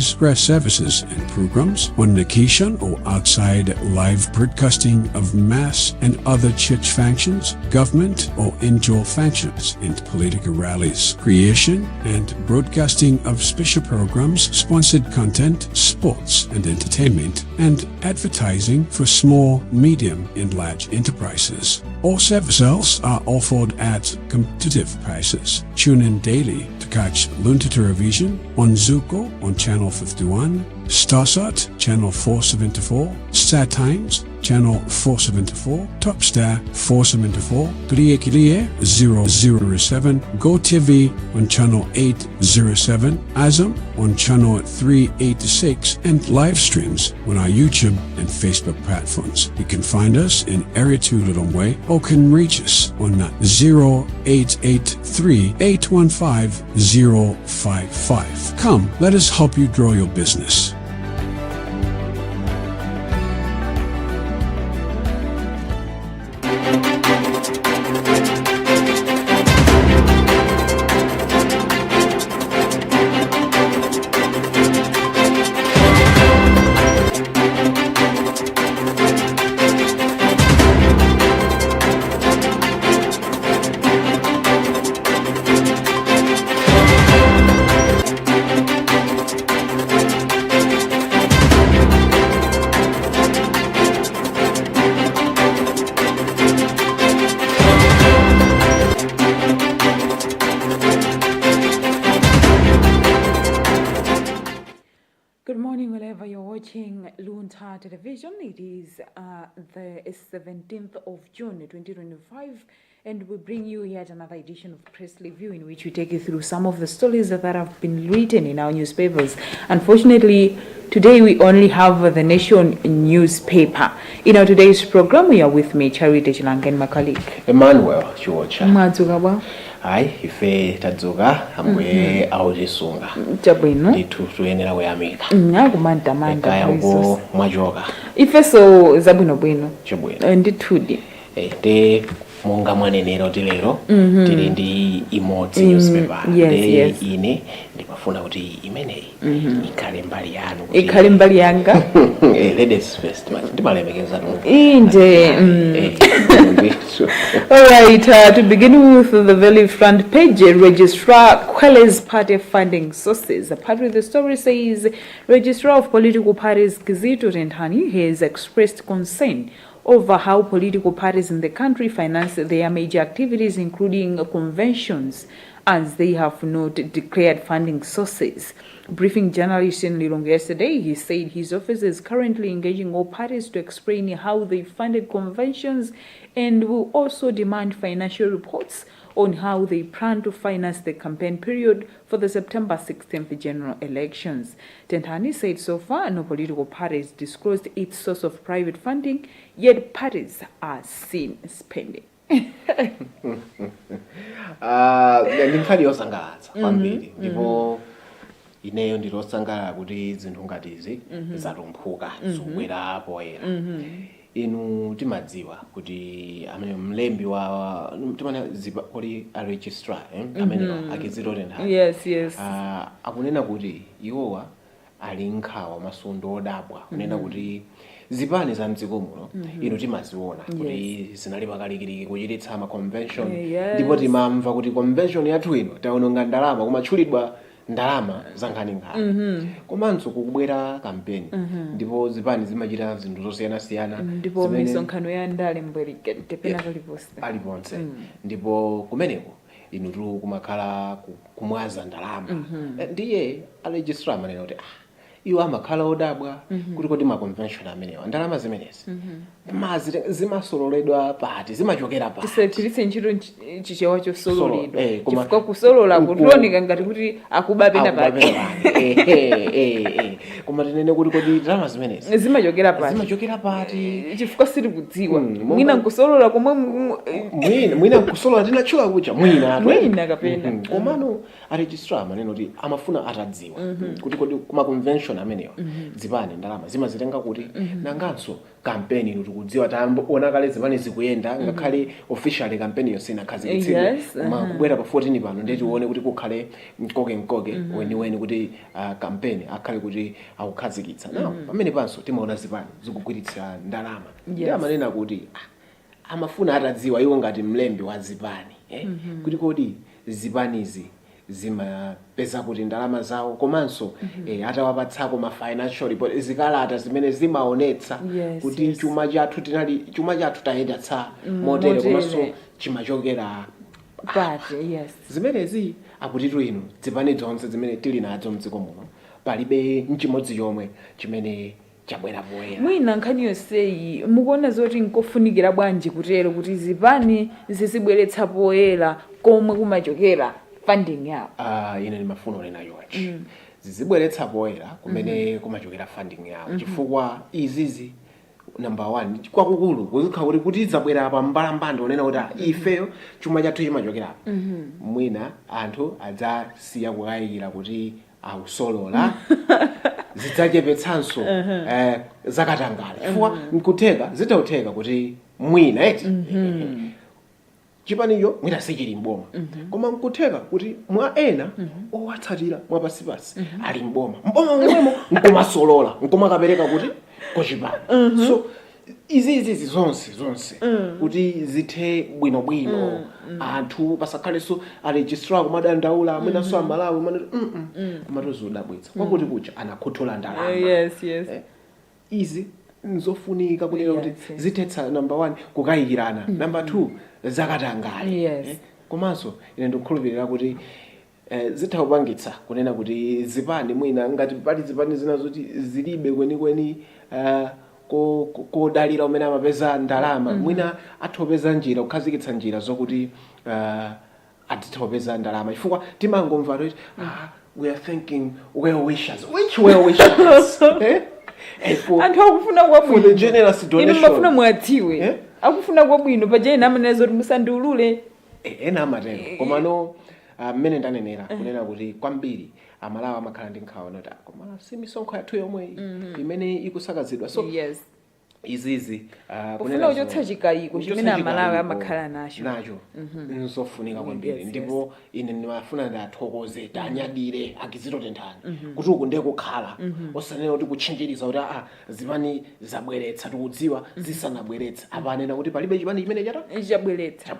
rallies, press services and programs on location or outside live broadcasting of mass and other church functions, government or indoor functions and political rallies, creation and broadcasting of special programs, sponsored content, sports and entertainment, and advertising for small, medium and large enterprises. All services are offered at competitive prices. Tune in daily to catch Luntha television on Zuko on channel 51, Starsat channel 474, Star Times channel 474, Topstar 474, Kliye 007, GoTV on channel 807, Azam on channel 386, and live streams on our YouTube and Facebook platforms. You can find us in Area 2 Lilongwe or can reach us on 0883 815 055. Come, let us help you grow your business. Good morning, wherever you're watching Luntha television. It is the 17th of June 2025, and we bring you yet another edition of Press Review, in which we take you through some of the stories that have been written in our newspapers. Unfortunately, today we only have the Nation newspaper. In our today's program, we are with me, Charity Chilange, and my colleague Emmanuel Chiwocha. Mwadzuka. Hai ife tadzuka amwe aujisunga Chabwino nditu tuyenera kuyamika nyakumandamanda kaya uko mwajoka ife so zabwino bwino chabwino ndithudi te monga mwanenero tilero tili ndi imodzi newspaper yes. ine ndimafuna kuti imeneyi ikhale mbali yanu ikhale mbali yanga ladies first ndimalemekeza inde all right, to begin with the very front page, Registrar Kwele's party funding sources. Part of the story says Registrar of Political Parties Kizito Rentani has expressed concern over how political parties in the country finance their major activities, including conventions, as they have not declared funding sources. Briefing journalists in Lilongwe yesterday, he said his office is currently engaging all parties to explain how they funded conventions and will also demand financial reports on how they plan to finance the campaign period for the September 16th general elections. Tentani said so far no political parties disclosed its source of private funding, yet parties are seen spending. ndimfani yosangalatsa kwambiri ndipo ineyo ndilosangala kuti zinthu ngatizi zatumphuka zikubwera poyera inu timadziwa kuti amene mlembi wa timana kuli a registrar amene akizito Rentani yes akunena kuti iwowa ali nkhawa masundo odabwa kunena kuti zipani za mdziko muno inu timaziona kuti zinali pakalikiliki kuchititsa ma convention ndipo timamva kuti convention yathu ino taononga ndalama kumatchulidwa ndalama za nkhaninkhani komanso kukubwera kampeni ndipo zipani zimachita zinthu zosiyanasiyana ndipo misonkhano ya ndale mbwerikete pena paliponse ndipo kumeneko inu tu kumakhala kumwaza ndalama ndiye a registrar amanena kuti iwo amakhala odabwa kuti kodi ma convention amenewa ndalama zimenezi zimasololedwa pati zimachokera pati tisetiritse ntchito chichewa chosololedwa chifukwa kusolola kutioneka ngati kuti akubapenda pati koma tinene kuti kodi ndalama zimenezi zimachokera pati chifukwa sitikudziwa mwina nkusolola komwe mwina nkusolola tinatchula kucha mwina kapena komano a registrar amanena kuti amafuna atadziwa kuti kodi kuma convention convention amenewa zipani ndalama zimazitenga kuti nanganso kampeni ino tikudziwa taona kale zipani zikuyenda ngakhale officially kampeni yosina khazikitsidwe koma kubwera pa 14 pano ndeti uone kuti kukhale mkoke weniweni kuti kampeni akhale kuti akukhazikitsa nawo pamene panso timaona zipani zikugwiritsa ndalama ndi amanena kuti amafuna atadziwa iwo ngati mlembi wa zipani kuti kodi zipanizi zimapeza kuti ndalama zawo komanso atawapatsako ma financial report zikalata zimene zimaonetsa kuti chuma chathu tayenda motere komanso chimachokera zimenezi akutitu inu zipani zonse zimene tili nazo mdziko muno palibe nchimodzi chomwe chimene chabwera poyera mwina nkhani yonseyi mukuona zoti nkofunikira bwanji kutero kuti zipani zizibweretsa poyera komwe kumachokera funding yawo ine ndimafuna unena iwachi zizibweretsa poyera kumene kumachokera funding yawo chifukwa izizi number 1 kwakukulu kuzikhala kuti zabwera pa mbalambanda unena kuti ifeyo chuma chathu chimachokera mwina anthu adzasiya kukayikira kuti ausolola zidzachepetsanso zakatangale chifukwa nkutheka zitautheka kuti mwina eti chipaniyo mwina sichili mboma koma nkutheka kuti mwa ena owatsatira mwapasipasi ali mboma mwemo nkumasolola nkumakapereka kuti kochipani so izizi zonse kuti zithe bwinobwino anthu pasakhalenso aregistrar kumadandaula amenanso amalawi maneti kumatozodabwitsa kwakuti kucha anakhothola ndalama izi nzofunika kunena kuti zithetsa number 1 kukayikirana number 2 zakatangale komanso ine ndikukhulupirira kuti zithakupangitsa kunena kuti zipani mwina ngati pali zipani zina zoti zilibe kwenikweni kodalira umene amapeza ndalama mwina athopeza njira kukhazikitsa njira zokuti atithopeza ndalama chifukwa timangomva kuti we are thinking well wishers which well wishers anthu akufuna kwabwino for the generous donation inu mafuna mwadziwe akufuna kwabwino pajena amenezo zoti musandiulule ena amatero komano mmene ndanenera kunena kuti kwambiri amalawi amakhala ndi nkhawa noti koma si misonkho yathu yomwe imene ikusakazidwa so izizi kunena uchotsa chikayiko chimene amalawi amakhala nacho nzofunika kwambiri ndipo ine ndimafuna ndathokoze tanyadire akizito tenthani kuti uku ndiye kukhala osanena kuti kutchinjiriza kuti zipani zabweretsa tikudziwa zisanabweretsa apanena kuti palibe chipani chimene chabweretsa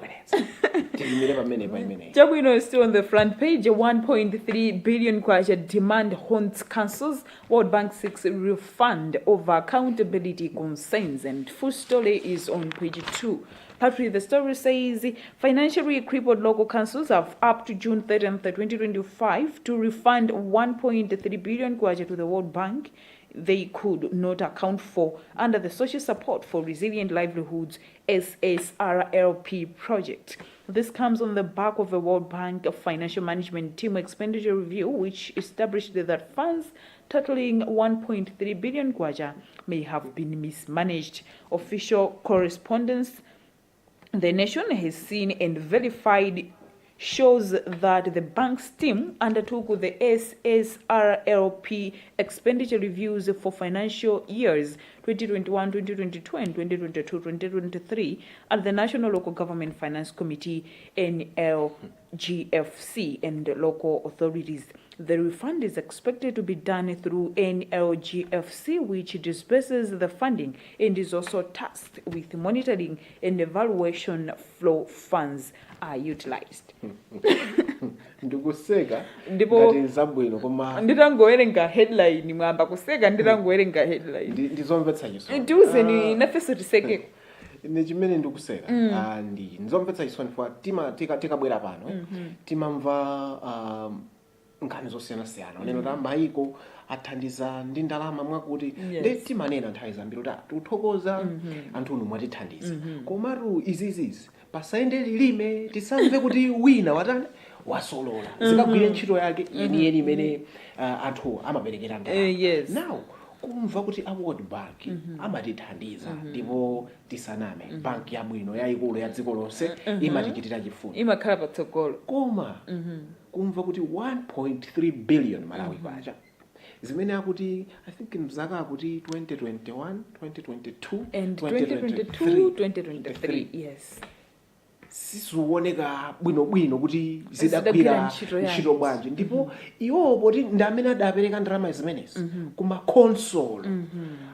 tilimire pamene chabwino is still on the front page. 1.3 billion kwacha demand haunts councils. World Bank seeks refund over accountability concerns, and full story is on page 2. Patrick, the story says financially crippled local councils have up to June 30th, 2025 to refund 1.3 billion kwacha to the World Bank they could not account for under the Social Support for Resilient Livelihoods SSRLP project. This comes on the back of a World Bank Financial Management Team expenditure review, which established that funds totaling 1.3 billion kwacha may have been mismanaged. Official correspondence the nation has seen and verified shows that the bank's team undertook the SSRLP expenditure reviews for financial years 2021, 2022, and 2022, 2023 at the National Local Government Finance Committee, NLGFC, and local authorities. The refund is expected to be done through NLGFC, which disperses the funding and is also tasked with monitoring and evaluation flow funds are utilized. Ndikuseka ngati nzabwino koma nditangowerenga headline mwamba kuseka nditangowerenga headline ndizomvetsa chisoni ndiuzeni nafeso tiseke ine chimene ndikuseka ndi ndizomvetsa chisoni for tikabwera pano timamva nkhani zosiyana-siyana unena kuti maiko athandiza ndi ndalama mwakuti ndi timanena nthawi zambiri kuti tikuthokoza anthu unu mwatithandiza komatu izizizi pasayende lilime tisamve kuti wina watani wasolola zikagwire ntchito yake yeniyeni imene anthu amaperekera ndalama now kumva kuti a World Bank amatithandiza ndipo tisaname banki yabwino yayikulu ya dziko lonse imatichitira chifundo imakhala patsogolo koma kumva kuti 1.3 billion Malawi kwacha zimene akuti I think mzaka akuti 2021 2022 and 2022 2023 yes sizioneka bwinobwino kuti zidagwira ntchito bwanji ndipo iwo poti ndi amene adapereka ndalama zimenezi kuma console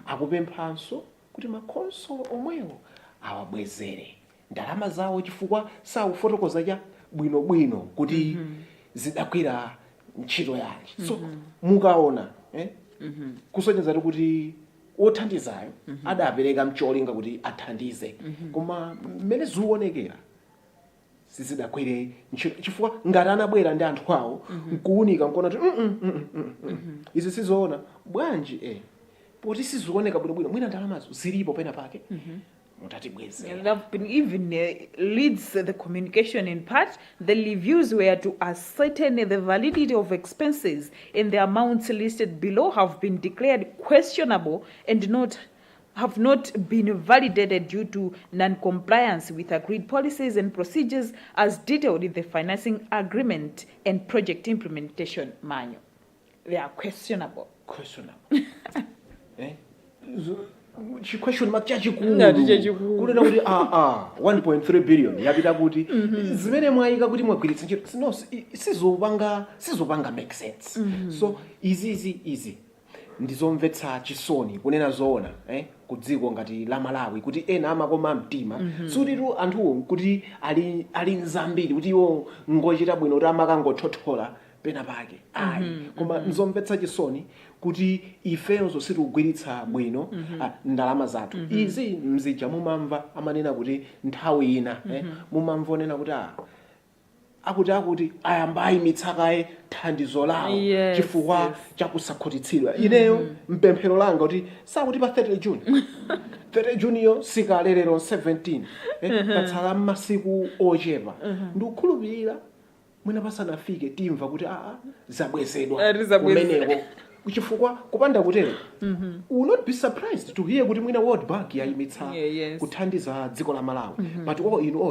akupemphanso kuti ma console omwewo awabwezere ndalama zawo chifukwa sakufotokoza cha bwinobwino kuti zidagwira ntchito yanji so mukaona kusonyeza kuti othandizayo adapereka mcholinga kuti athandize koma mmene zikuonekera sizidagwire ntchito chifukwa ngati anabwera ndi anthu awo nkuunika nkuona kuti izi sizoona bwanji poti sizikuoneka bwinobwino mwina ndalamazo zilipo pena pake And that even leads the communication in part. The reviews were to ascertain the validity of expenses, and the amounts listed below have been declared questionable and have not been validated due to non-compliance with agreed policies and procedures as detailed in the financing agreement and project implementation manual. They are questionable. Question mark kunena kuti 1.3 billion yapita kuti zimene mwayika kuti mwagwiritsa ntchito no sizopanga make sense so izi ndizomvetsa chisoni kunena zoona ku dziko ngati la Malawi kuti ena amakoma mtima sutitu anthuwo kuti ali nzambiri kuti iwo ngochita bwino kuti amakangothothola pena pake koma nzomvetsa chisoni kuti ifenso sitikugwiritsa bwino ndalama zathu izi mzija mumamva amanena kuti nthawi ina mumamva onena kuti akuti ayambayi mitsakaye thandizo lawo chifukwa chakusakhutitsidwa ineyo mpemphero langa kuti sakuti pa 30 June 30 June yo sikalelero 17 katsala masiku ochepa ndikukhulupirira mwina pasanafike timva kuti zabwezedwa kumeneko chifukwa kupanda kutero will not be surprised to hear kuti mwina World Bank yayimitsa kuthandiza dziko la Malawi but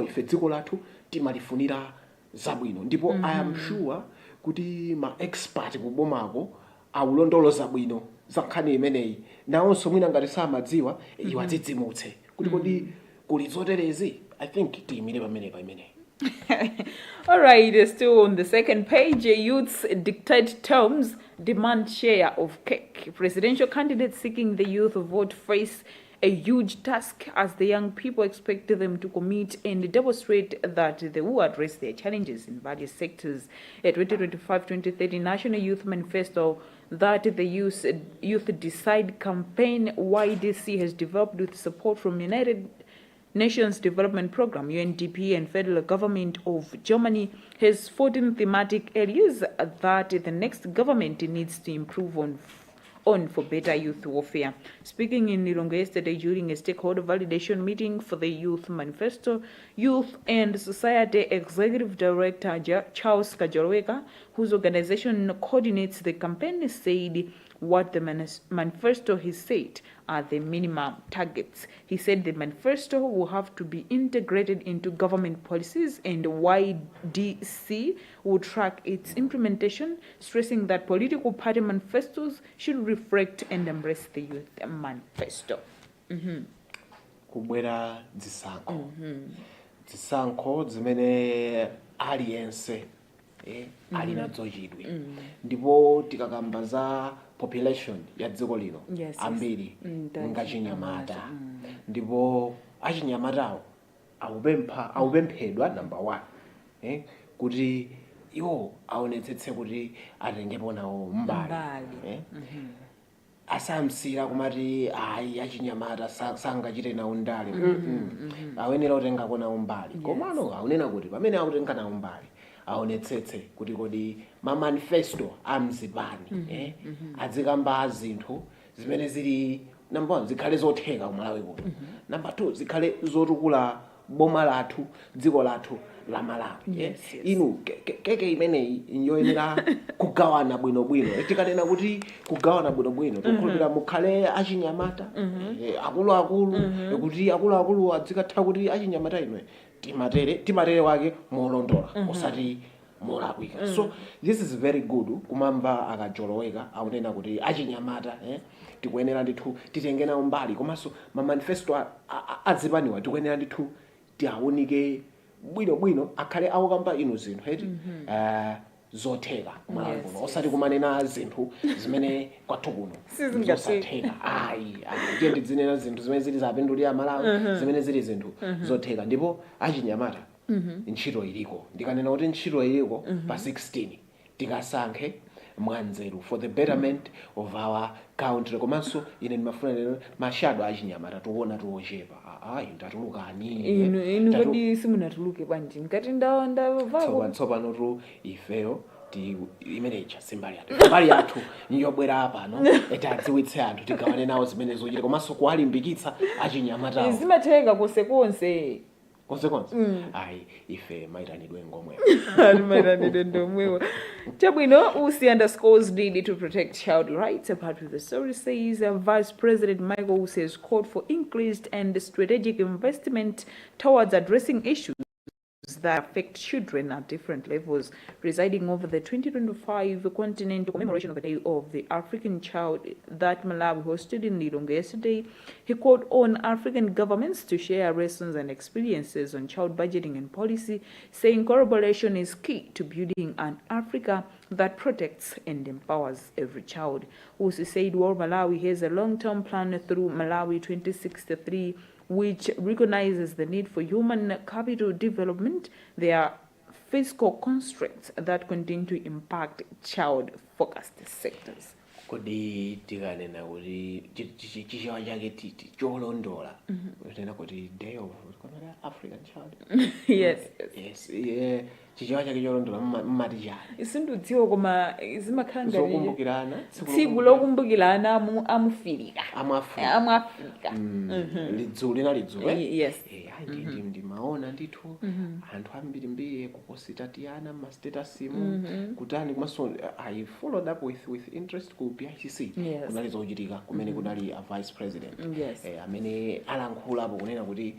ife dziko lathu timalifunira zabwino ndipo I am sure kuti ma expert kubomako awulondoloza bwino zakhani imeneyi nawonso mwina ngati samadziwa iwo adzidzimutse kuti kodi kuli zoterezi I think tiyimire pamenepa imeneyi. All right, still on the second page, youths dictate terms, demand share of cake. Presidential candidates seeking the youth vote face a huge task as the young people expect them to commit and demonstrate that they will address their challenges in various sectors. A 2025-2030 National Youth Manifesto that the Youth Decide campaign YDC has developed with support from United Nations Development Programme, UNDP, and federal government of Germany has 14 thematic areas that the next government needs to improve on for better youth warfare. Speaking in Lilongwe yesterday during a stakeholder validation meeting for the Youth Manifesto, Youth and Society Executive Director Charles Kajolweka, whose organization coordinates the campaign, said what the manifesto has said are the minimum targets. He said the manifesto will have to be integrated into government policies and YDC will track its implementation, stressing that political party manifestos should reflect and embrace the youth manifesto. Kubwera zisankho zimene aliyense alina zochidwi ndipo tikakamba za population ya dziko lino ambiri ngachinyamata ndipo achinyamatawo awupemphedwa number 1 kuti iwo aonetsetse kuti atengepo nawo mbali asamsira kumati ayi achinyamata sangachite nawo ndale awenera kutengako nawo mbali komano aunena kuti pamene akutenga nawo mbali aonetsetse kuti kodi ma manifesto amzipani adzikamba zinthu zimene zili number 1 zikhale zotheka kumalawi kuno number 2 zikhale zotukula boma lathu dziko lathu la Malawi inu keke imeneyi yoyenera kugawana bwinobwino tikanena kuti kugawana bwinobwino tokhulupira mukhale achinyamata akuluakulu kuti akuluakulu adzikatha kuti achinyamata imwe timatere wake molondola osati molakwika so this is very good kumamva akajoloweka akunena kuti achinyamata tikuyenera ndithu titenge nawo mbali komanso mamanifesto adzipaniwa tikuyenera ndithu tiaunike bwinobwino akhale awokamba ino zinthu heti zotheka kumalawi kuno osati kumanena zinthu zimene kwathu kuno zosatheka ayi tiye tidzinena zinthu zimene zili zapindulira malawi zimene zili zinthu zotheka ndipo achinyamata ntchito iliko ndikanena kuti ntchito iliko pa 16 tikasankhe mwanzeru for the betterment of our country komanso ine ndimafuna lero mashado achinyamata tuona tuochepa ayi ndatulukani inu kodi simunatuluke bwanji ngati ndavako tsopano tu ifeyo imeneja simbali yathu niyobwera pano etadziwitse anthu tigawane nawo zimene zochita komanso kuwalimbikitsa achinyamatawo zimatheka konsekonse ayi ife maitanidwe ngomwewo maitanidwe ndomwewo chabwino usi _need to protect child rights. A part of the story says Vice President Michael Usi has called for increased and strategic investment towards addressing issues that affect children at different levels. Presiding over the 2025 continental commemoration of the Day of the African Child that Malawi hosted in Lilongwe yesterday, he called on African governments to share lessons and experiences on child budgeting and policy, saying collaboration is key to building an Africa that protects and empowers every child. Usi said World Malawi has a long-term plan through Malawi 2063, which recognizes the need for human capital development. There are fiscal constraints that continue to impact child-focused sectors. Kodi tikanena kuti chichewa chake titi cholondola kunena kuti Day of African Child. Yes. Chichewa chake cholondola mmati chani isindudziwa koma zimakhala ngati zokumbukirana tsiku lokumbukirana Africa. Lidzulo lina lidzulo yes ndimaona ndithu anthu ambirimbiri kupositatiana mastatasimu kutani kumaso I followed up with interest ku PICC kunali zochitika kumene kunali a vice president amene alankhulapo kunena kuti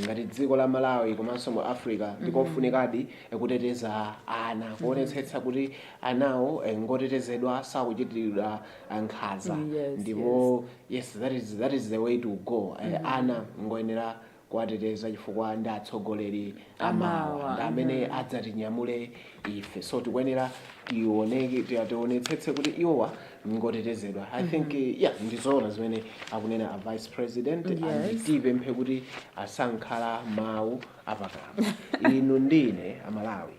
ngati dziko la Malawi komanso mu Africa ndikofunikadi kuteteza ana kuonetsetsa kuti anawo ngotetezedwa sakuchitiridwa nkhanza ndipo yes that is the way to go. Ana ngoyenera kuwateteza chifukwa ndi atsogoleri amawa ndi amene adzatinyamule ife so tikuyenera tionetsetse kuti iwowa ngotetezedwa. I think ndizoona zimene akunena a vice president andipemphe kuti asankhala mawu apakapa inu ndine amalawi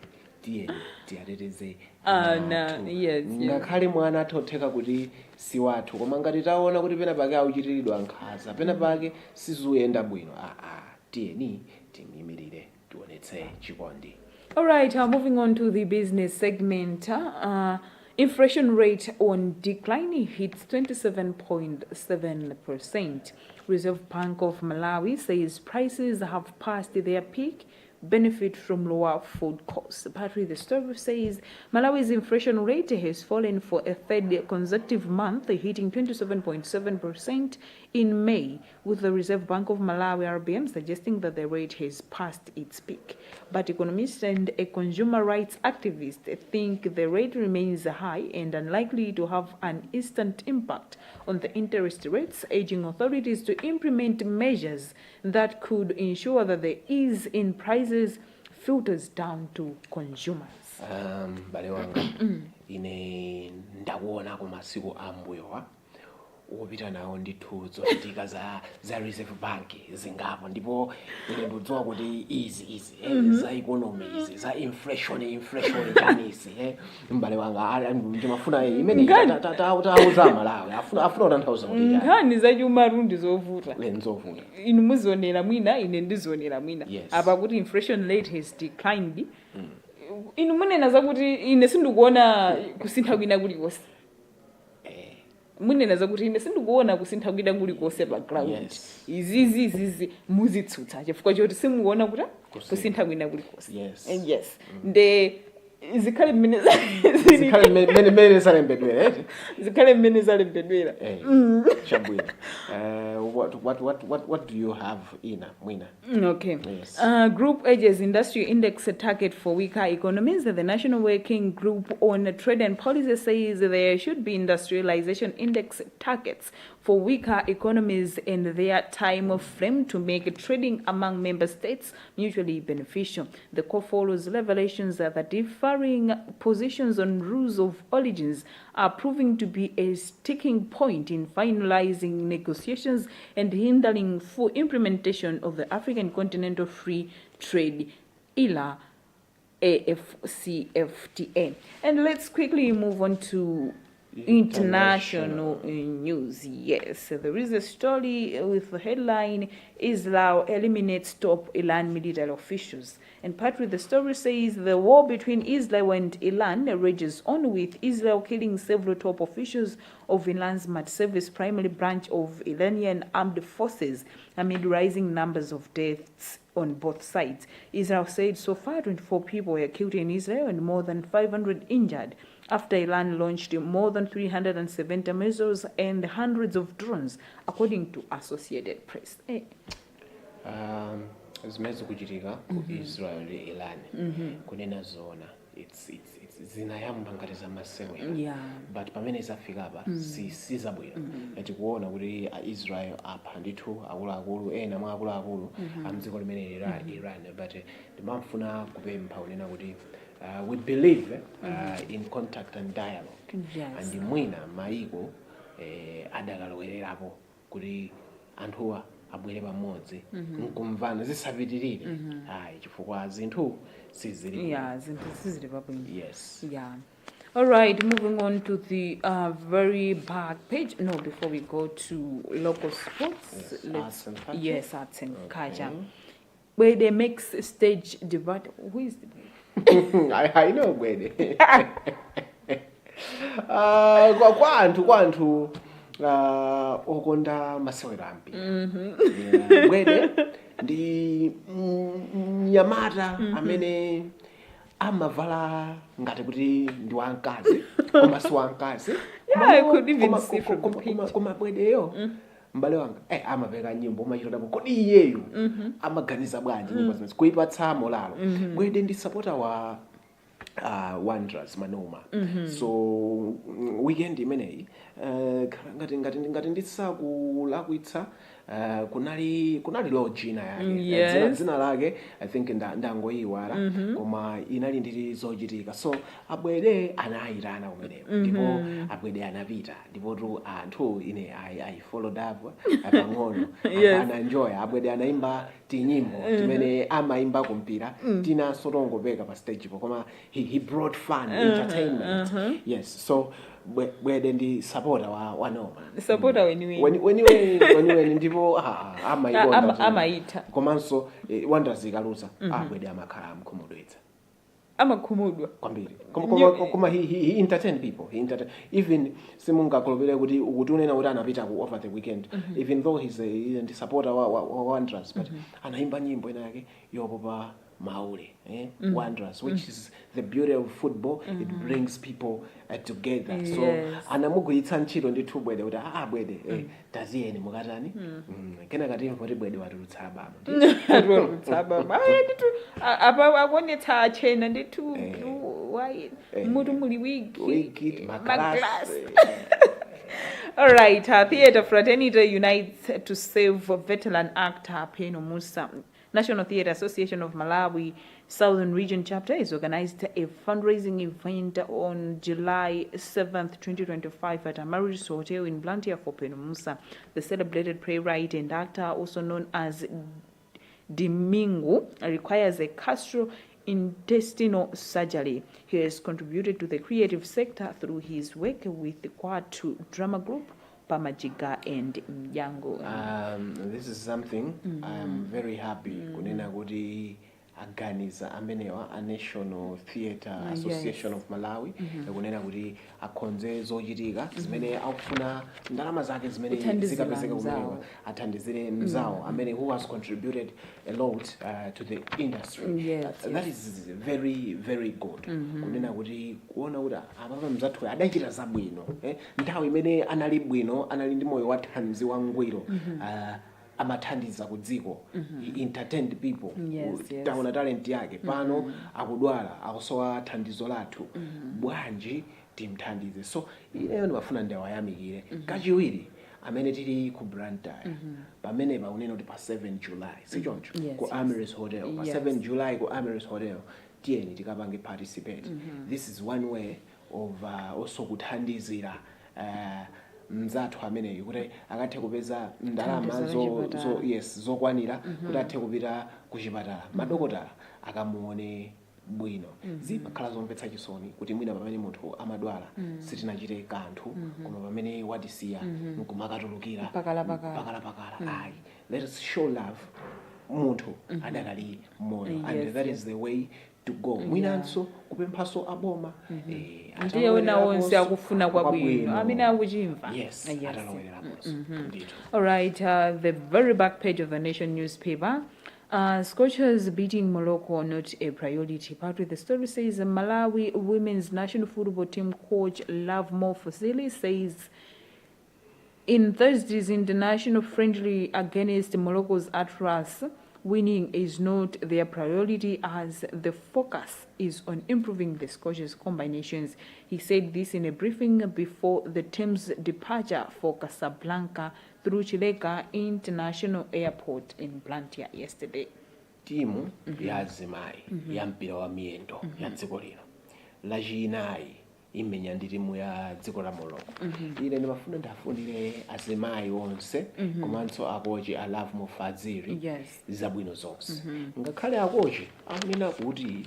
tiyateteze ngakhale mwana athotheka kuti si wathu koma ngati taona kuti pena pake auchitiridwa nkhanza pena pake sizuyenda bwino tiyeni timimirire tionetse chikondi. All right, moving on to the business segment. Inflation rate on decline hits 27.7%. Reserve Bank of Malawi says prices have passed their peak, benefit from lower food costs. Partly the story says Malawi's inflation rate has fallen for a third consecutive month, hitting 27.7% in May, with the Reserve Bank of Malawi RBM suggesting that the rate has passed its peak. But economists and a consumer rights activist think the rate remains high and unlikely to have an instant impact on the interest rates, urging authorities to implement measures that could ensure that the ease in prices filters down to consumers. Bale wanga ine ndakuona ku masiku ambuyowa wopita nawo ndithu zochitika za Reserve Bank zingapo ndipo ine ndidziwa kuti izi za economy izi za inflation chanisi mbale wanga ndimafuna imene tauza Malawi afuna kutanthauza kuti nkhani za chuma rundi zovuta lenzovuta inu muzionera mwina ine ndizionera mwina apa kuti inflation rate has declined inu munena zakuti ine sindikuona kusintha kwina kulikonse munena zakuti ine sindikuona kusintha kwina kulikonse pa ground izizi muzitsutsa chifukwa choti simuona kuti kusintha kwina kulikonse yes nde zikhale mmene zikhale mmene zalembedwera eti zikhale mmene zalembedwera. chabwino. What do you have ina mwina? Okay. Yes. Group urges industry index a target for weaker economies. The National Working Group on Trade and Policy says there should be industrialization index targets for weaker economies in their time frame to make trading among member states mutually beneficial. The call follows revelations that the differing positions on rules of origins are proving to be a sticking point in finalizing negotiations and hindering full implementation of the African Continental Free Trade ILA AFCFTA. And let's quickly move on to international news. Yes, there is a story with the headline, Israel eliminates top Iran military officials. And part with the story says the war between Israel and Iran rages on, with Israel killing several top officials of Iran's Mat Service, primary branch of Iranian armed forces, amid rising numbers of deaths on both sides. Israel said so far 24 people were killed in Israel and more than 500 injured after Iran launched more than 370 missiles and hundreds of drones, according to Associated Press. Zimezi kuchitika ku Israel Iran kunena zona it's zinayamba ngati za masewera but pamene zafika apa sizabwera ati kuona kuti Israel apha ndithu akuluakulu ena mwa akuluakulu amdziko limene Iran but ndimafuna kupempha kunena kuti we believe in contact and dialogue. Yes. And mwina maiko adakalowererapo kuti anthuwa abwere pamodzi nkumvana zisapitirire chifukwa zinthu sizili sizili pabwino. Yes. All right, moving on to the very back page. No, before we go to local sports, arts and culture. Yes, arts and culture, where they make stage debate. Who is the I know Gwede. Kwa anthu okonda masewera ampi. Gwede ndi mnyamata amene amavala ngati kuti ndi wamkazi koma si wamkazi. I could even see from the picture. Koma Gwedeyo mbale wanga amapeka nyimbo umachitotapo kodi iyeyo amaganiza bwanji nyimbo zimene kuipatsa molalo. Gwede ndi supporter wa Wanderers Manoma. So weekend imeneyi ngati ndisakulakwitsa kunali lojina yake dzina lake I think ndangoyiwala koma inali ndi zochitika so abwere anayitana kumeneko ndipo abwere anapita ndipo tu anthu ine I followed up apang'ono ananjoy abwere anaimba tinyimbo timene amaimba kumpira tina sotongopeka pa stage po koma he brought fun entertainment. Yes, so Gwede ndi supporter wa Noma. Supporter weniweni ndipo amaita komanso Wanderers ikaluza Gwede amakhala amkhumudwitsa amakhumudwa kwambiri koma he entertain people. He entertain even simungakhulupirire kuti unena kuti anapita ku over the weekend even though he's a supporter wa Wanderers but anaimba nyimbo ina yake yopopa Maule, Wanderers, which is the beauty of football. It brings people together. So anamugwitsa ntchito ndithu Gwede kuti Gwede taziyeni mukatani kena kati mvoti Gwede watulutsa abama ndithu apa akonetsa achena ndithu why mutu muli wiki maglass. All right, Theatre Fraternity unites to save veteran actor Peno Musa. National Theatre Association of Malawi Southern Region Chapter has organized a fundraising event on July 7th, 2025 at Amaris Hotel in Blantyre for Peno Musa. The celebrated playwright and actor, also known as Domingo, requires a gastrointestinal surgery. He has contributed to the creative sector through his work with the Kwatu Drama Group, Pamajiga and Myango. This is something I am very happy kunena kuti aganiza amenewa a National Theatre Association of Malawi kunena kuti akonze zochitika zimene akufuna ndalama zake zimene zikapezeka kumenewa athandizire mzawo amene who has contributed a lot to the industry. That is very very good. Kunena kuti kuona kuti apapa mzathu adachita zabwino nthawi imene anali bwino, anali ndi moyo wa thanzi wangwiro, amathandiza ku dziko, he entertained people, taona talent yake, pano akudwala, akusowa thandizo lathu, bwanji timthandize. So ineyo ndimafuna ndiwayamikire. Kachiwiri amene tili ku Blantyre pamene paunena kuti pa 7 July sichoncho ku Amiris Hotel, pa 7 July ku Amiris Hotel tiyeni tikapange participate. This is one way of also kuthandizira mzathu ameneyo kuti akathe kupeza ndalama zokwanira kuti athe kupita ku chipatala, madokotala akamuone bwino. Zimakhala zomvetsa chisoni kuti mwina pamene munthu amadwala sitinachite kanthu, koma pamene watisiya nkumakatulukira pakala. Ayi, let us show love munthu adakali moyo, and that is the way to go. Mwinanso kupemphaso aboma ndiye wena wonse akufuna kwabwino amene akuchimva. Yes, ataloweraponso ndithu. All right, the very back page of the Nation newspaper. Scorchers beating Morocco not a priority. Part with the story says Malawi women's national football team coach Love Mo Fosili says in Thursday's international friendly against Morocco's Atlas, winning is not their priority as the focus is on improving the Scorchers combinations. He said this in a briefing before the team's departure for Casablanca through Chileka International Airport in Blantyre yesterday. Timu ya azimayi ya mpira wa miyendo ya dziko lino lachinayi imenya ndi timu ya dziko la Morocco. Ine ndimafuna ndafunire azimayi onse komanso akochi a Love Mo Fazili zabwino zonse. Ngakhale akochi akunena kuti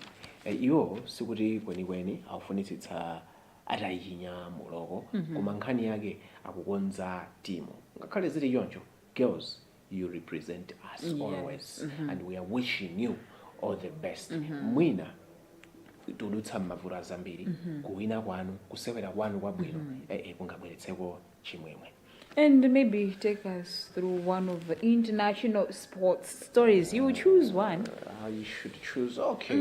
iwo sikuti kwenikweni akufunitsitsa atayichinya Morocco, koma nkhani yake akukonza timu. Ngakhale zili choncho, girls, you represent us always, and we are wishing you all the best. Mwina tudutsa mavura zambiri kuwina kwanu, kusewera kwanu kwabwino kungabweretseko chimwemwe. And maybe take us through one of the international sports stories. You choose one. You should choose. Okay.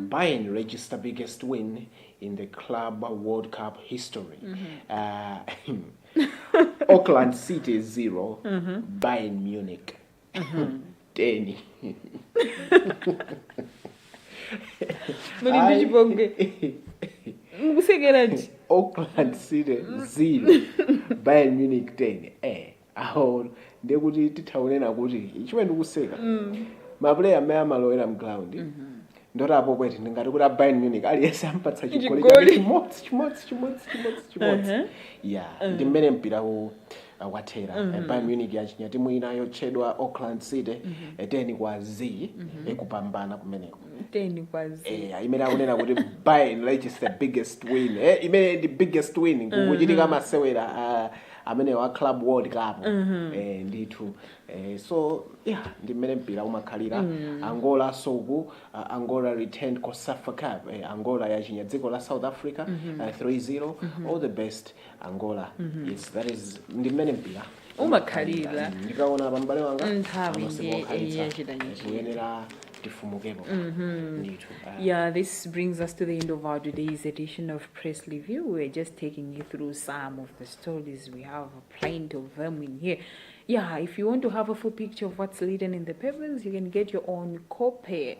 Bayern register biggest win in the Club World Cup history. Auckland City 0, Bayern Munich 10. Auckland City 0, Bayern Munich 10. Aho ndekuti titaonena kuti ichiwe ndikuseka. Maplayer amene amalowera mground ndoti apo kweti ndingati kuti Bayern Munich aliyese ampatsa chigoli chimodzi. Ndi mmene mpira wathera. Bayern Munich yachinya timu ina yotchedwa Auckland City 10-0 ekupambana kumeneko. 10-0. Imene akunena kuti Bayern is the biggest win. Imene the biggest win kuchitika masewera amene wa Club World Cup. Ndithu. So ndi mmene mpira umakhalira. Angola soku Angola returned COSAFA Cup. Angola yachinya dziko la South Africa 3-0. All the best Angola. Yes, that is ndi mmene mpira umakhalira. Ndikaona pambale wanga nthawi kuyenera tifumukepo. This brings us to the end of our today's edition of Press Review. We're just taking you through some of the stories. We have plenty of them in here. If you want to have a full picture of what's written in the papers, you can get your own copy.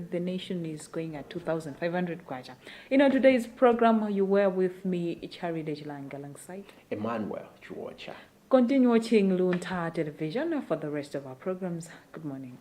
The Nation is going at 2,500 kwacha. In our today's program, you were with me, Chari Dejilanga, alongside Emmanuel Chuocha. Continue watching Luntha television for the rest of our programs. Good morning.